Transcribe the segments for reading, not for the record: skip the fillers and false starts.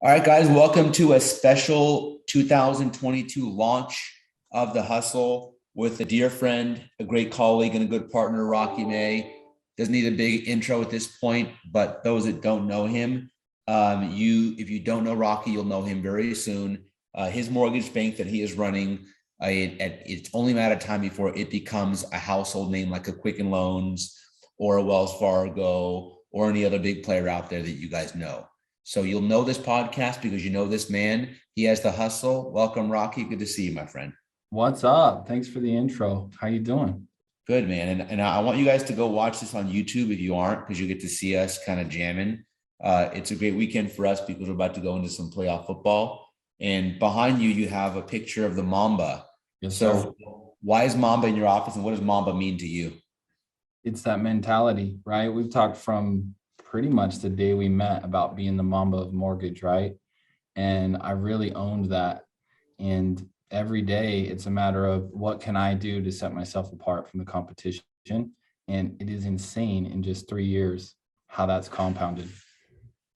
All right, guys, welcome to a special 2022 launch of The Hustle with a dear friend, a great colleague, and a good partner, Rocky May. Doesn't need a big intro at this point, but those that don't know him, if you don't know Rocky, you'll know him very soon. His mortgage bank that he is running, it's only a matter of time before it becomes a household name like a Quicken Loans or a Wells Fargo or any other big player out there that you guys know. So you'll know this podcast because you know this man. He has the hustle. Welcome, Rocky. Good to see you, my friend. What's up? Thanks for the intro. How you doing? Good, man. And I want you guys to go watch this on YouTube if you aren't, because you get to see us kind of jamming. It's a great weekend for us because we're about to go into some playoff football. And behind you, you have a picture of the Mamba. Yes, sir. So why is Mamba in your office and what does Mamba mean to you? It's that mentality, right? We've talked from pretty much the day we met about being the Mamba of mortgage, right? And I really owned that. And every day it's a matter of what can I do to set myself apart from the competition? And it is insane in just 3 years how that's compounded.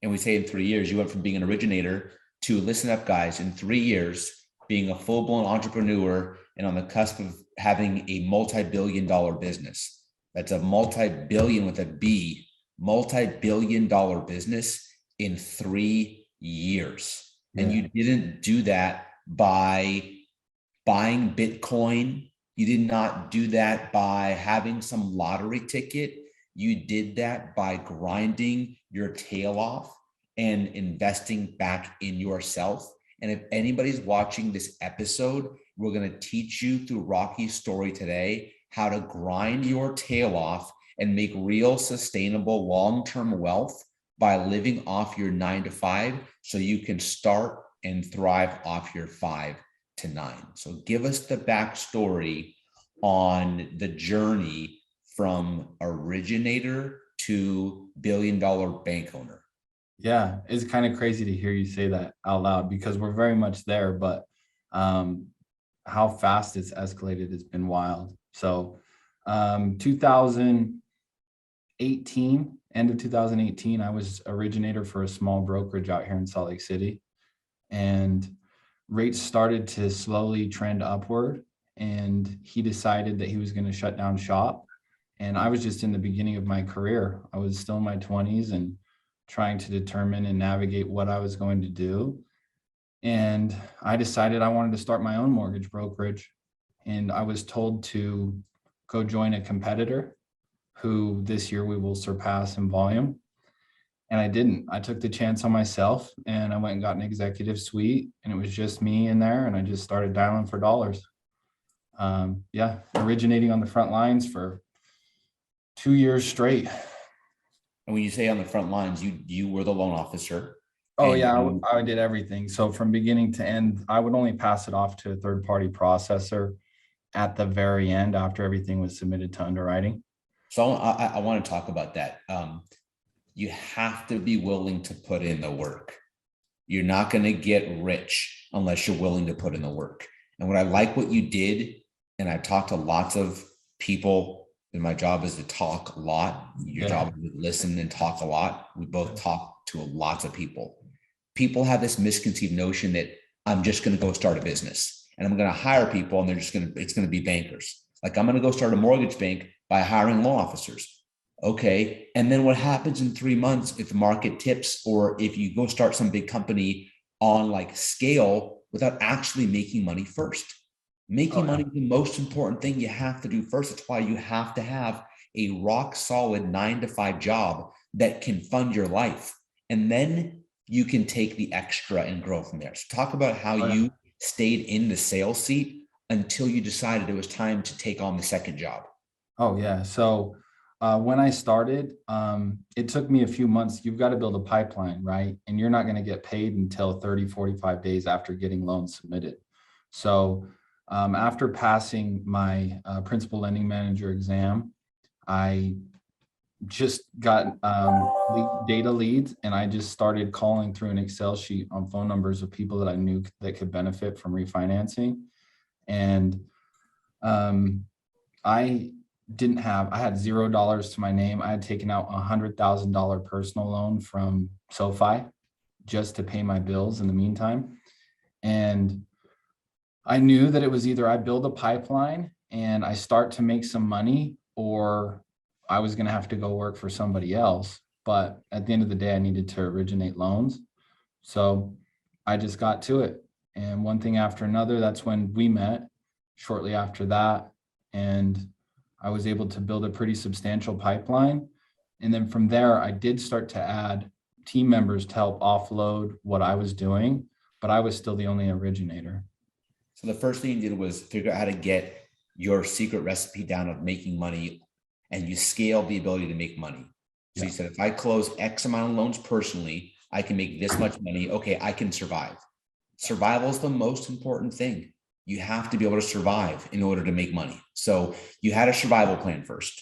And we say in 3 years, you went from being an originator to, listen up, guys, in 3 years, being a full blown entrepreneur and on the cusp of having a multi-billion dollar business. That's a multi-billion with a B, multi-billion dollar business in 3 years. And Yeah. you didn't do that by buying Bitcoin. You did not do that by having some lottery ticket. You did that by grinding your tail off and investing back in yourself. And if anybody's watching this episode, we're going to teach you through Rocky's story today how to grind your tail off and make real, sustainable, long-term wealth by living off your 9 to 5 so you can start and thrive off your 5 to 9. So give us the backstory on the journey from originator to billion-dollar bank owner. Yeah, it's kind of crazy to hear you say that out loud because we're very much there, but um, how fast it's escalated has been wild. So 2018, end of 2018, I was originator for a small brokerage out here in Salt Lake City, and rates started to slowly trend upward. And he decided that he was going to shut down shop. And I was just in the beginning of my career. I was still in my 20s and trying to determine and navigate what I was going to do. And I decided I wanted to start my own mortgage brokerage. And I was told to go join a competitor who this year we will surpass in volume. And I didn't. I took the chance on myself and I went and got an executive suite, and it was just me in there, and I just started dialing for dollars. Yeah, originating on the front lines for 2 years straight. And when you say on the front lines, you were the loan officer. Oh And yeah, you, I did everything. So from beginning to end, I would only pass it off to a third party processor at the very end after everything was submitted to underwriting. so I want to talk about that. You have to be willing to put in the work. You're not going to get rich unless you're willing to put in the work. And what I like what you did, and I've talked to lots of people, and my job is to talk a lot. Your Yeah. job is to listen and talk a lot. We both talk to lots of people. People have this misconceived notion that I'm just going to go start a business and I'm going to hire people and it's going to be bankers. Like I'm going to go start a mortgage bank by hiring loan officers. Okay. And then what happens in 3 months if the market tips or if you go start some big company on like scale without actually making money first? Oh Making yeah. money is the most important thing you have to do first. That's why you have to have a rock solid 9 to 5 job that can fund your life. And then you can take the extra and grow from there. So talk about how Oh yeah. you stayed in the sales seat until you decided it was time to take on the second job. Oh yeah. So when I started, it took me a few months. You've got to build a pipeline, right? And you're not going to get paid until 30, 45 days after getting loans submitted. So after passing my principal lending manager exam, I just got data leads, and I just started calling through an Excel sheet on phone numbers of people that I knew that could benefit from refinancing. And um, I I had $0 to my name. I had taken out $100,000 personal loan from SoFi, just to pay my bills in the meantime. And I knew that it was either I build a pipeline and I start to make some money, or I was going to have to go work for somebody else. But at the end of the day, I needed to originate loans. So I just got to it. And one thing after another, that's when we met shortly after that. And I was able to build a pretty substantial pipeline. And then from there, I did start to add team members to help offload what I was doing, but I was still the only originator. So the first thing you did was figure out how to get your secret recipe down of making money, and you scale the ability to make money. So you said, if I close X amount of loans personally, I can make this much money. Okay, I can survive. Survival is the most important thing. You have to be able to survive in order to make money. So you had a survival plan first.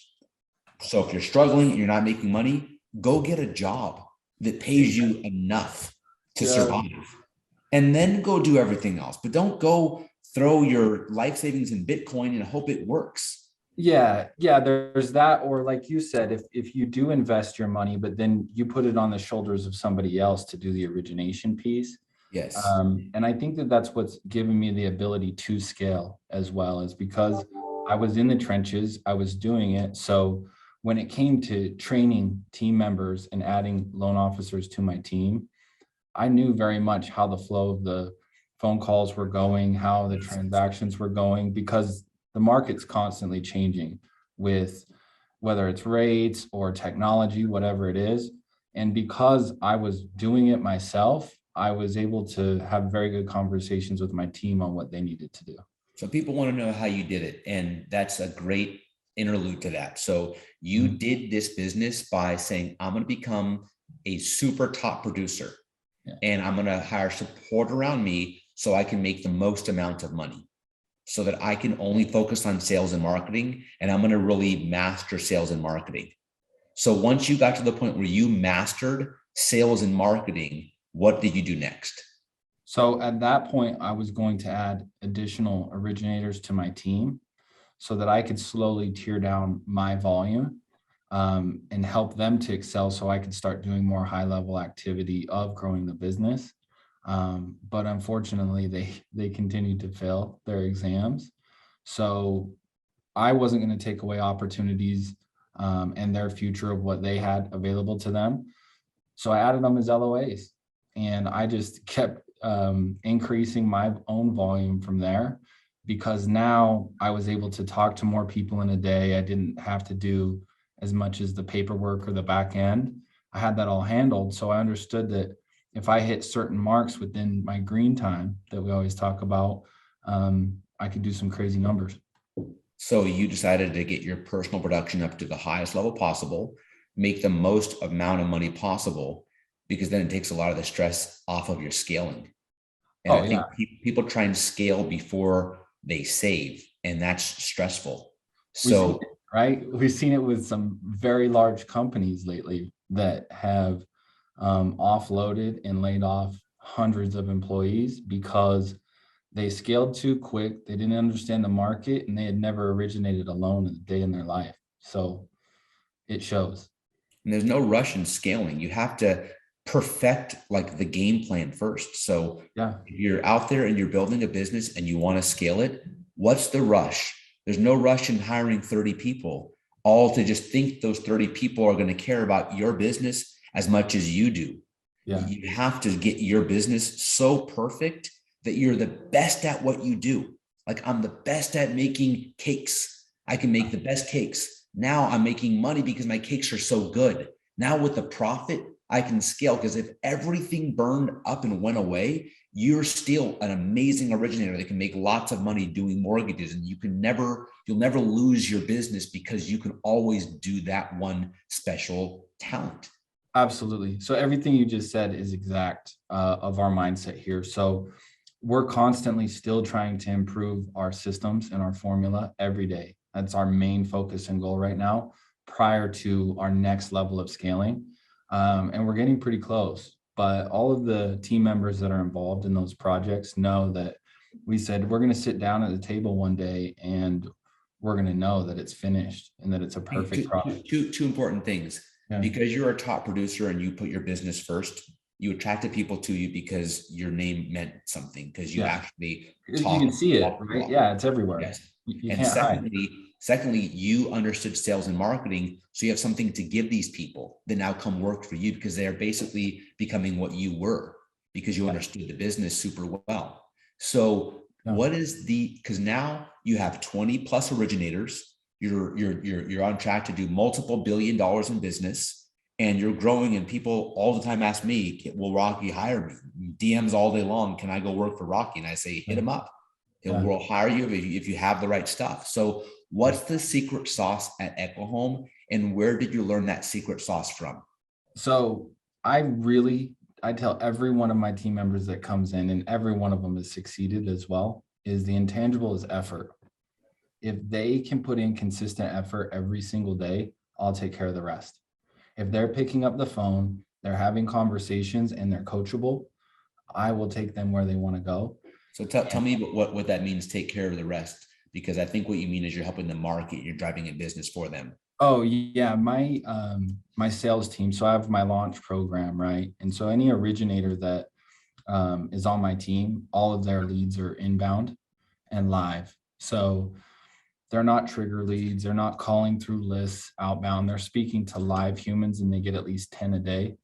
So if you're struggling, you're not making money, go get a job that pays you enough to survive, and then go do everything else. But don't go throw your life savings in Bitcoin and hope it works. Yeah, there's that. Or like you said, if you do invest your money, but then you put it on the shoulders of somebody else to do the origination piece. Yes. And I think that that's what's given me the ability to scale as well, is because I was in the trenches, I was doing it. So when it came to training team members and adding loan officers to my team, I knew very much how the flow of the phone calls were going, how the transactions were going, because the market's constantly changing with whether it's rates or technology, whatever it is. And because I was doing it myself, I was able to have very good conversations with my team on what they needed to do. So people want to know how you did it. And that's a great interlude to that. So you did this business by saying, I'm going to become a super top producer, and I'm going to hire support around me so I can make the most amount of money, so that I can only focus on sales and marketing. And I'm going to really master sales and marketing. So once you got to the point where you mastered sales and marketing, what did you do next? So at that point, I was going to add additional originators to my team so that I could slowly tear down my volume and help them to excel, so I could start doing more high level activity of growing the business. But unfortunately, they continued to fail their exams. So I wasn't going to take away opportunities and their future of what they had available to them. So I added them as LOAs, and I just kept increasing my own volume from there, because now I was able to talk to more people in a day. I didn't have to do as much as the paperwork or the back end. I had that all handled. So I understood that if I hit certain marks within my green time that we always talk about, I could do some crazy numbers. So you decided to get your personal production up to the highest level possible, make the most amount of money possible, because then it takes a lot of the stress off of your scaling. And I think people try and scale before they save, and that's stressful. So, we've seen it with some very large companies lately that have offloaded and laid off hundreds of employees because they scaled too quick. They didn't understand the market, and they had never originated a loan a day in their life. So it shows. And there's no rush in scaling. You have to perfect like the game plan first. So if you're out there and you're building a business and you want to scale it, what's the rush? There's no rush in hiring 30 people, all to just think those 30 people are going to care about your business as much as you do. You have to get your business so perfect that you're the best at what you do. Like, I'm the best at making cakes. I can make the best cakes. Now I'm making money because my cakes are so good. Now with the profit, I can scale, because if everything burned up and went away, you're still an amazing originator that can make lots of money doing mortgages, and you'll never lose your business because you can always do that one special talent. Absolutely. So everything you just said is exact of our mindset here. So we're constantly still trying to improve our systems and our formula every day. That's our main focus and goal right now, prior to our next level of scaling. And we're getting pretty close, but all of the team members that are involved in those projects know that we said we're going to sit down at the table one day and we're going to know that it's finished and that it's a perfect product. Two important things. Because you're a top producer and you put your business first, you attracted people to you because your name meant something, because you Yeah. actually You talk can see it, walk the right? walk. Yeah, it's everywhere. Yes. You And can't hide. secondly, you understood sales and marketing. So you have something to give these people that now come work for you, because they are basically becoming what you were, because you understood the business super well. So Yeah. what is because now you have 20 plus originators. You're on track to do multiple $billion in business, and you're growing, and people all the time ask me, will Rocky hire me? DMs all day long. Can I go work for Rocky? And I say, hit him up. It will hire you if you have the right stuff. So what's the secret sauce at Equihome, and where did you learn that secret sauce from? So I tell every one of my team members that comes in, and every one of them has succeeded as well, is the intangible is effort. If they can put in consistent effort every single day, I'll take care of the rest. If they're picking up the phone, they're having conversations, and they're coachable, I will take them where they want to go. So tell me what that means, take care of the rest, because I think what you mean is you're helping them market, you're driving a business for them. Oh yeah, my sales team. So I have my launch program, right? And so any originator that is on my team, all of their leads are inbound and live. So they're not trigger leads. They're not calling through lists outbound. They're speaking to live humans, and they get at least 10 a day.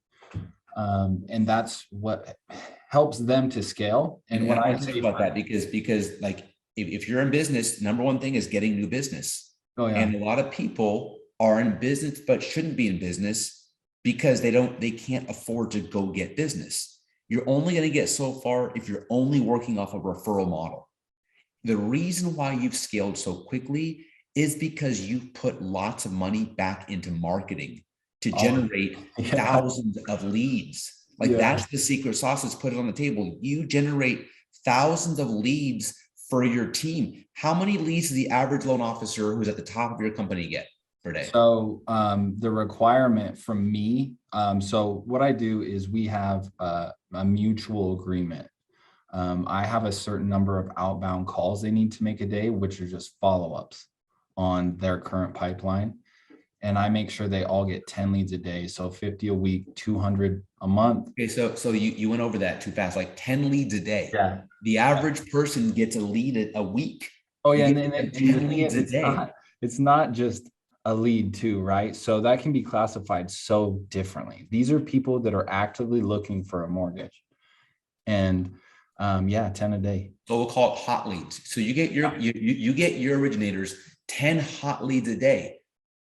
And that's what helps them to scale. And what I I want to talk about that, because like if you're in business, number one thing is getting new business. Oh yeah. And a lot of people are in business but shouldn't be in business because they can't afford to go get business. You're only going to get so far if you're only working off a referral model. The reason why you've scaled so quickly is because you've put lots of money back into marketing to generate thousands of leads. Like that's the secret sauce. Is put it on the table. You generate thousands of leads for your team. How many leads does the average loan officer who's at the top of your company get per day? So the requirement from me, so what I do is we have a mutual agreement. I have a certain number of outbound calls they need to make a day, which are just follow-ups on their current pipeline. And I make sure they all get 10 leads a day. So 50 a week, 200 a month. Okay, so you went over that too fast, like 10 leads a day. Yeah. The average person gets a lead a week. Oh yeah, and 10 leads a day. It's not just a lead too, right? So that can be classified so differently. These are people that are actively looking for a mortgage. And 10 a day. So we'll call it hot leads. So you get you get your originators 10 hot leads a day,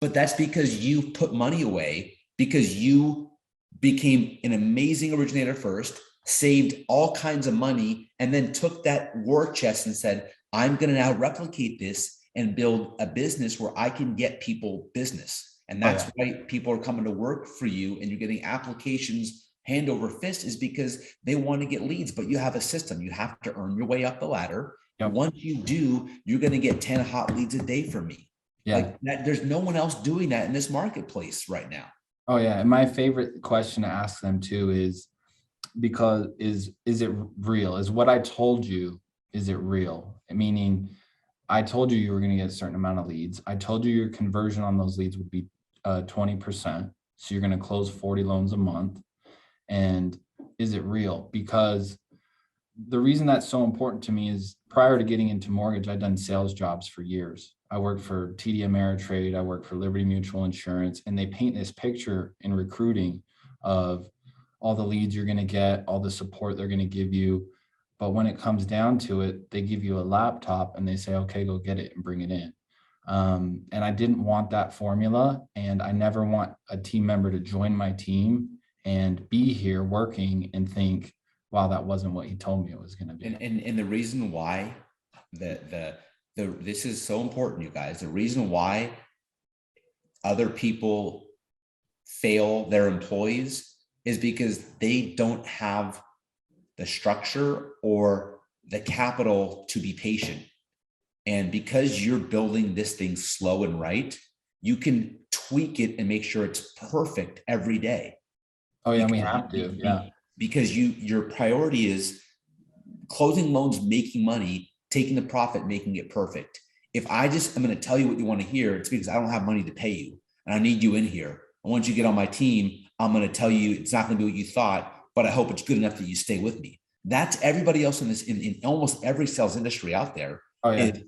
but that's because you put money away, because you became an amazing originator first, saved all kinds of money, and then took that war chest and said, I'm going to now replicate this and build a business where I can get people business. And that's why people are coming to work for you, and you're getting applications hand over fist, is because they want to get leads, but you have a system. You have to earn your way up the ladder. Yep. Once you do, you're going to get 10 hot leads a day from me. Yeah. Like that, there's no one else doing that in this marketplace right now. Oh yeah. And my favorite question to ask them too is, because is it real? Is what I told you, is it real? Meaning I told you you were going to get a certain amount of leads. I told you your conversion on those leads would be 20%. So you're going to close 40 loans a month. And is it real? Because the reason that's so important to me is, prior to getting into mortgage, I'd done sales jobs for years. I worked for TD Ameritrade. I worked for Liberty Mutual Insurance, and they paint this picture in recruiting of all the leads you're going to get, all the support they're going to give you. But when it comes down to it, they give you a laptop and they say, okay, go get it and bring it in. And I didn't want that formula. And I never want a team member to join my team and be here working and think, wow, that wasn't what he told me it was going to be. And the reason why this is so important, you guys, the reason why other people fail their employees is because they don't have the structure or the capital to be patient. And because you're building this thing slow and right, you can tweak it and make sure it's perfect every day. Oh yeah, we have to. Yeah. Because your priority is closing loans, making money, taking the profit, making it perfect. If I just am going to tell you what you want to hear, it's because I don't have money to pay you and I need you in here. And once you get on my team, I'm going to tell you it's not going to be what you thought. but I hope it's good enough that you stay with me. That's everybody else in this, in almost every sales industry out there. Oh yeah. Is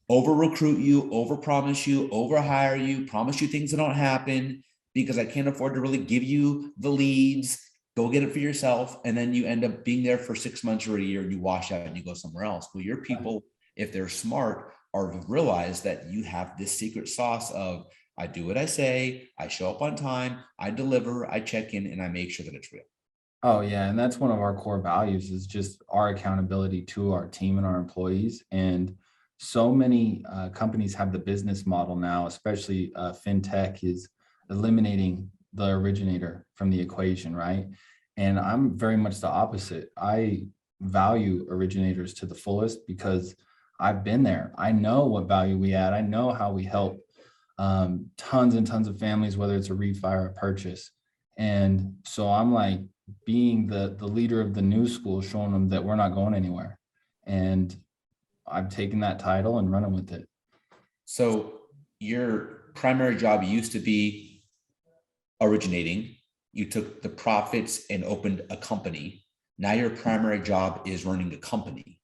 over recruit you, over promise you, over hire you, promise you things that don't happen because I can't afford to really give you the leads. Go get it for yourself. And then you end up being there for 6 months or a year and you wash out and you go somewhere else. Well, your people, if they're smart, are realize that you have this secret sauce of I do what I say, I show up on time, I deliver, I check in, and I make sure that it's real. Oh yeah, and that's one of our core values is just our accountability to our team and our employees. And so many companies have the business model now, especially fintech is eliminating the originator from the equation, right? And I'm very much the opposite. I value originators to the fullest because I've been there. I know what value we add. I know how we help tons and tons of families, whether it's a refi or a purchase. And so I'm like being the leader of the new school, showing them that we're not going anywhere. And I've taken that title and running with it. So your primary job used to be originating. You took the profits and opened a company. Now your primary job is running a company.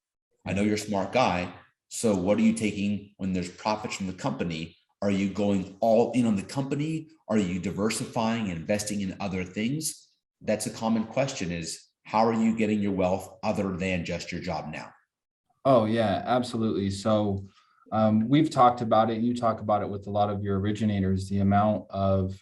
I know you're a smart guy. So what are you taking when there's profits from the company? Are you going all in on the company? Are you diversifying and investing in other things? That's a common question is how are you getting your wealth other than just your job now? Oh yeah, absolutely. So we've talked about it. You talk about it with a lot of your originators, the amount of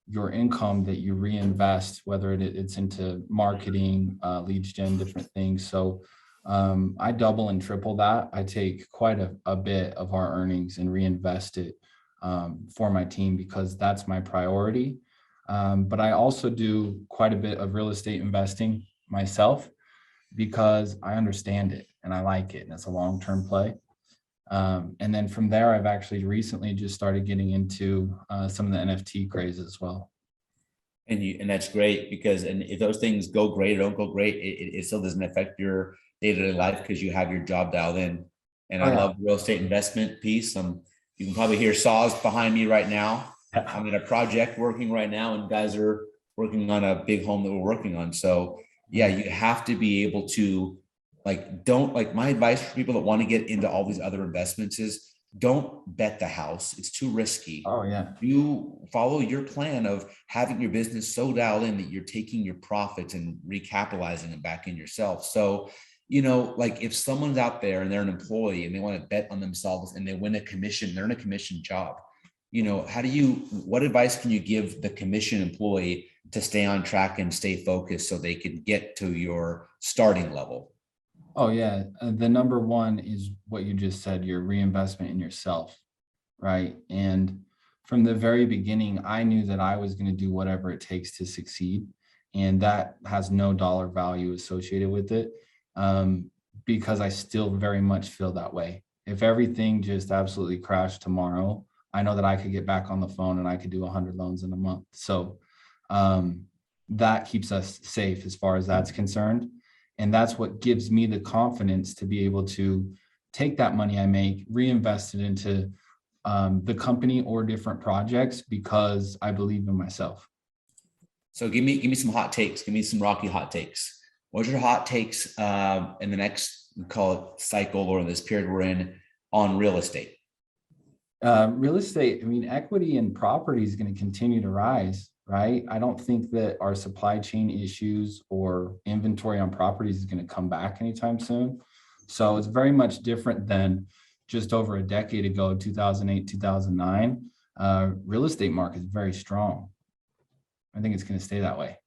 your income that you reinvest, whether it's into marketing, leads gen, different things. So I double and triple that. I take quite a bit of our earnings and reinvest it for my team because that's my priority. But I also do quite a bit of real estate investing myself because I understand it and I like it and it's a long-term play. And then from there, I've actually recently just started getting into some of the NFT craze as well. And that's great because and if those things go great or don't go great, it still doesn't affect your day-to-day life because you have your job dialed in. And Oh, I yeah. love the real estate investment piece. You can probably hear saws behind me right now. I'm in a project working right now, and guys are working on a big home that we're working on. So yeah, you have to be able to don't like my advice for people that want to get into all these other investments is don't bet the house. It's too risky. Oh yeah. You follow your plan of having your business so dialed in that you're taking your profits and recapitalizing them back in yourself. So, like if someone's out there and they're an employee and they want to bet on themselves and they win a commission, they're in a commission job. What advice can you give the commission employee to stay on track and stay focused so they can get to your starting level? Oh yeah. The number one is what you just said, your reinvestment in yourself, right? And from the very beginning, I knew that I was going to do whatever it takes to succeed. And that has no dollar value associated with it because I still very much feel that way. If everything just absolutely crashed tomorrow, I know that I could get back on the phone and I could do 100 loans in a month. So that keeps us safe as far as that's concerned. And that's what gives me the confidence to be able to take that money I make, reinvest it into the company or different projects because I believe in myself. So give me some hot takes. Give me some Rocky hot takes. What's your hot takes in the next, we call it cycle or in this period we're in on real estate? Real estate, I mean, equity in property is going to continue to rise, right? I don't think that our supply chain issues or inventory on properties is going to come back anytime soon. So it's very much different than just over a decade ago, 2008, 2009. Real estate market is very strong. I think it's going to stay that way.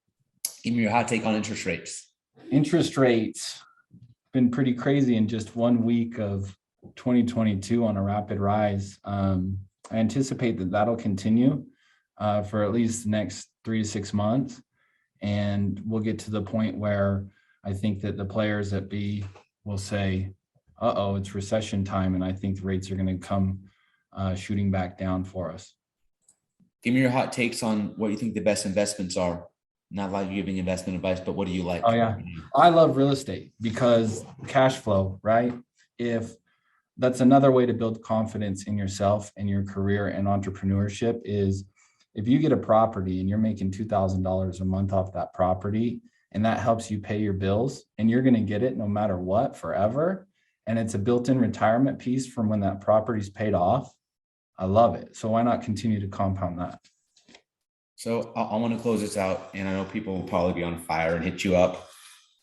Give me your hot take on interest rates. Interest rates been pretty crazy in just 1 week of 2022 on a rapid rise. I anticipate that that'll continue for at least the next 3 to 6 months. And we'll get to the point where I think that the players at B will say, uh-oh, it's recession time. And I think the rates are going to come shooting back down for us. Give me your hot takes on what you think the best investments are. Not like giving investment advice, but what do you like? Oh yeah, I love real estate because cash flow, right? If that's another way to build confidence in yourself and your career and entrepreneurship is if you get a property and you're making $2,000 a month off that property and that helps you pay your bills, and you're going to get it no matter what forever. And it's a built-in retirement piece from when that property's paid off. I love it. So why not continue to compound that? So I want to close this out, and I know people will probably be on fire and hit you up.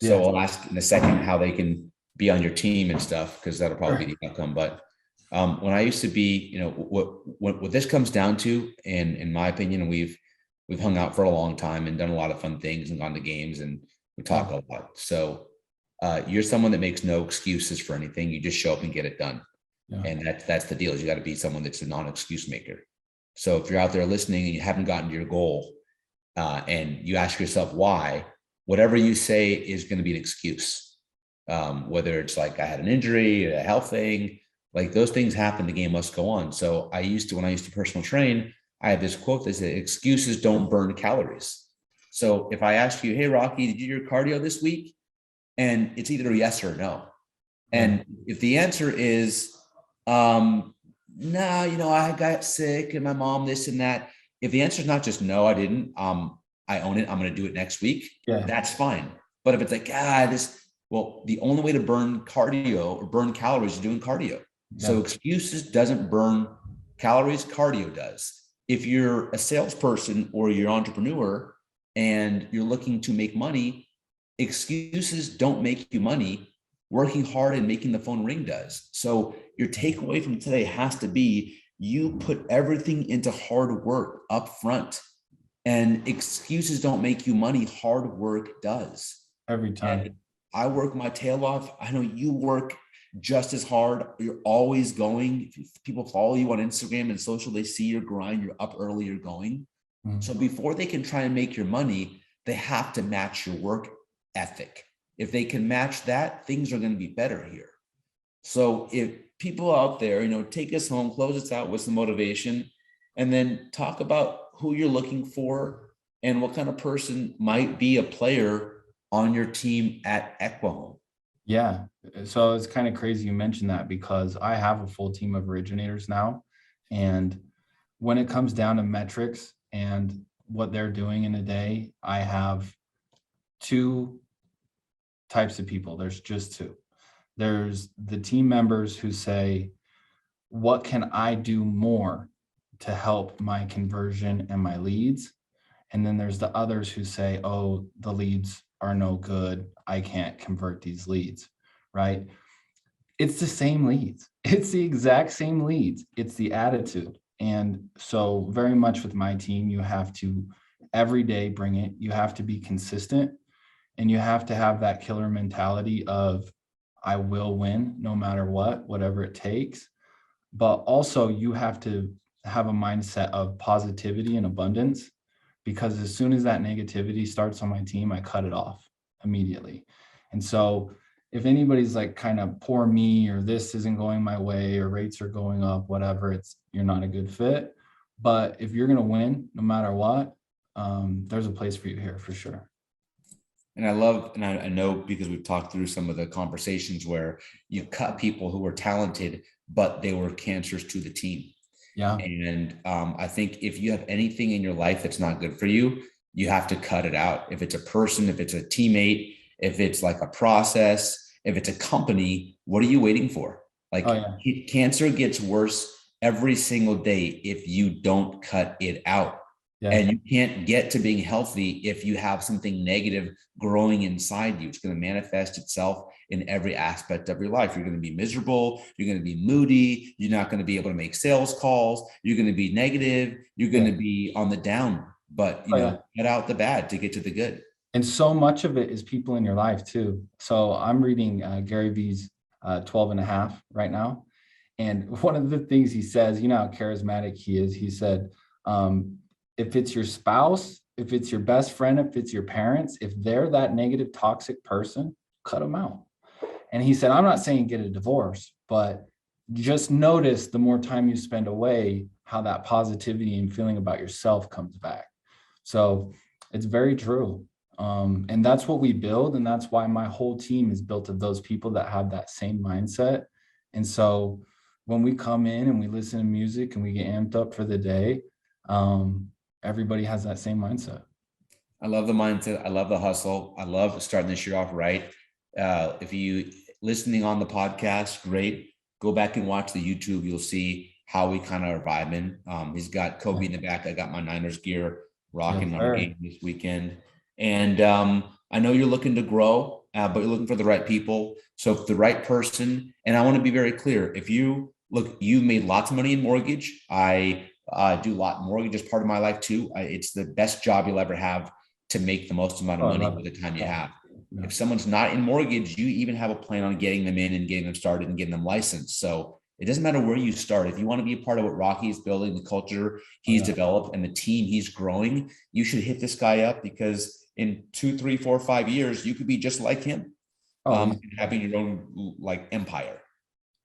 So Yeah. I'll ask in a second how they can be on your team and stuff, because that'll probably be the outcome. But when I used to be, what this comes down to, and in my opinion, we've hung out for a long time and done a lot of fun things and gone to games and we talk a lot. So you're someone that makes no excuses for anything. You just show up and get it done. Yeah. And that's the deal. Is you got to be someone that's a non-excuse maker. So if you're out there listening and you haven't gotten to your goal, and you ask yourself why, whatever you say is going to be an excuse. Whether it's like I had an injury, a health thing, like those things happen, the game must go on. So when I used to personal train, I had this quote that said, excuses don't burn calories. So if I ask you, hey, Rocky, did you do your cardio this week? And it's either a yes or no. And if the answer is, no, I got sick and my mom, this and that. If the answer is not just no, I didn't, I own it, I'm going to do it next week. Yeah. That's fine. But if it's like, the only way to burn cardio or burn calories is doing cardio. Yeah. So excuses doesn't burn calories, cardio does. If you're a salesperson or you're an entrepreneur and you're looking to make money, excuses don't make you money. Working hard and making the phone ring does. So your takeaway from today has to be, you put everything into hard work up front, and excuses don't make you money. Hard work does. Every time. And I work my tail off. I know you work just as hard. You're always going. If people follow you on Instagram and social, they see your grind. You're up early, you're going. Mm-hmm. So before they can try and make your money, they have to match your work ethic. If they can match that, things are going to be better here. So if people out there, take us home, close us out with some motivation, and then talk about who you're looking for and what kind of person might be a player on your team at Equihome. Yeah. So it's kind of crazy you mentioned that, because I have a full team of originators now. And when it comes down to metrics and what they're doing in a day, I have two types of people. There's just two. There's the team members who say, what can I do more to help my conversion and my leads? And then there's the others who say, oh, the leads are no good, I can't convert these leads, right? It's the same leads. It's the exact same leads. It's the attitude. And so very much with my team, you have to every day bring it. You have to be consistent. And you have to have that killer mentality of, I will win no matter what, whatever it takes. But also you have to have a mindset of positivity and abundance, because as soon as that negativity starts on my team, I cut it off immediately. And so if anybody's like kind of poor me, or this isn't going my way, or rates are going up, whatever, you're not a good fit. But if you're going to win no matter what, there's a place for you here for sure. And I know, because we've talked through some of the conversations where you cut people who were talented, but they were cancers to the team. Yeah. And I think if you have anything in your life that's not good for you, you have to cut it out. If it's a person, if it's a teammate, if it's like a process, if it's a company, what are you waiting for? Like, cancer gets worse every single day if you don't cut it out. Yeah. And you can't get to being healthy if you have something negative growing inside you. It's going to manifest itself in every aspect of your life. You're going to be miserable. You're going to be moody. You're not going to be able to make sales calls. You're going to be negative. You're going to be on the down, but get out the bad to get to the good. And so much of it is people in your life too. So I'm reading Gary Vee's 12 and a half right now. And one of the things he says, how charismatic he is, he said, if it's your spouse, if it's your best friend, if it's your parents, if they're that negative, toxic person, cut them out. And he said, I'm not saying get a divorce, but just notice the more time you spend away, how that positivity and feeling about yourself comes back. So it's very true. And that's what we build. And that's why my whole team is built of those people that have that same mindset. And so when we come in and we listen to music and we get amped up for the day, everybody has that same mindset. I love the mindset. I love the hustle. I love starting this year off right. If you listening on the podcast, great. Go back and watch the YouTube. You'll see how we kind of are vibing. He's got Kobe in the back. I got my Niners gear rocking Yes, on a sir. game this weekend. And I know you're looking to grow, but you're looking for the right people. So if the right person, and I want to be very clear, if you look, you made lots of money in mortgage. I do a lot mortgage as part of my life too. It's the best job you'll ever have to make the most amount of Oh, I money love with it. the time you Yeah. have. Yeah. If someone's not in mortgage, you even have a plan on getting them in and getting them started and getting them licensed. So it doesn't matter where you start. If you want to be a part of what Rocky is building, the culture he's Yeah. developed and the team he's growing, you should hit this guy up, because in 2, 3, 4, 5 years, you could be just like him, Oh, having your own like empire.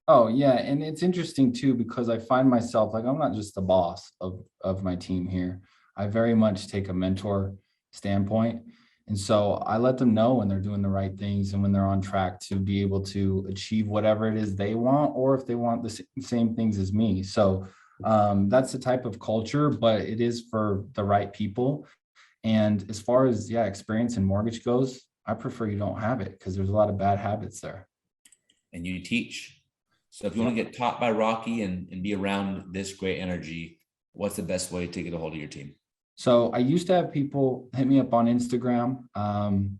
oh yeah, and it's interesting too because I find myself like I'm not just the boss of my team here. I very much take a mentor standpoint. And so I let them know when they're doing the right things and when they're on track to be able to achieve whatever it is they want, or if they want the same things as me. So that's the type of culture, but it is for the right people. And as far as experience in mortgage goes, I prefer you don't have it because there's a lot of bad habits there. And you teach. So if you want to get taught by Rocky and be around this great energy, what's the best way to get a hold of your team? So I used to have people hit me up on Instagram.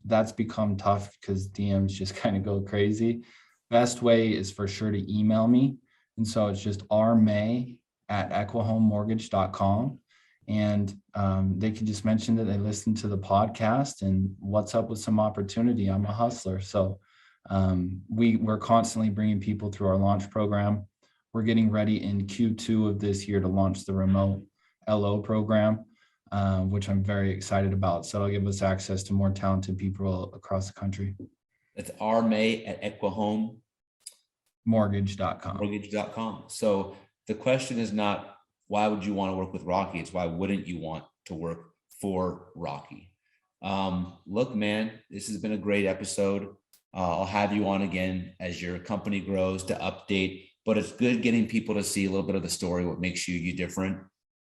That's become tough because DMs just kind of go crazy. Best way is for sure to email me. And so it's just rmay@equihomemortgage.com. And they can just mention that they listened to the podcast and what's up with some opportunity. I'm a hustler. So we're constantly bringing people through our launch program. We're getting ready in Q2 of this year to launch the remote LO program, which I'm very excited about. So it'll give us access to more talented people across the country. It's rmay@equihomemortgage.com. Mortgage.com. So the question is not why would you want to work with Rocky? It's why wouldn't you want to work for Rocky? Look, man, this has been a great episode. I'll have you on again as your company grows to update, but it's good getting people to see a little bit of the story, what makes you different.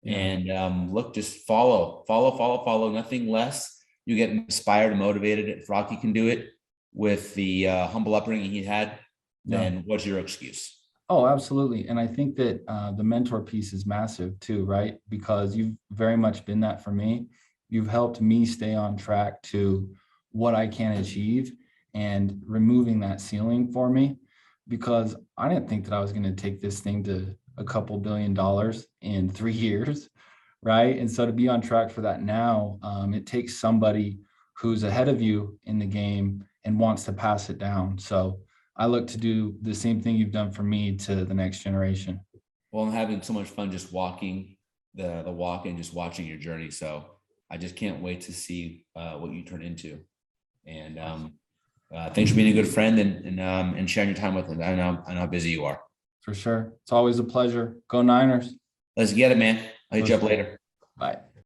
Yeah. And look, just follow, nothing less. You get inspired and motivated. If Rocky can do it with the humble upbringing he had, then what's your excuse? Oh, absolutely. And I think that the mentor piece is massive too, right? Because you've very much been that for me. You've helped me stay on track to what I can achieve and removing that ceiling for me, because I didn't think that I was going to take this thing to a couple $2 billion in 3 years, right? And so to be on track for that now, it takes somebody who's ahead of you in the game and wants to pass it down. So I look to do the same thing you've done for me to the next generation. Well, I'm having so much fun just walking the walk and just watching your journey. So I just can't wait to see what you turn into. And thanks for being a good friend and sharing your time with us. I know how busy you are. For sure. It's always a pleasure. Go Niners. Let's get it, man. I'll hit you up later. Bye.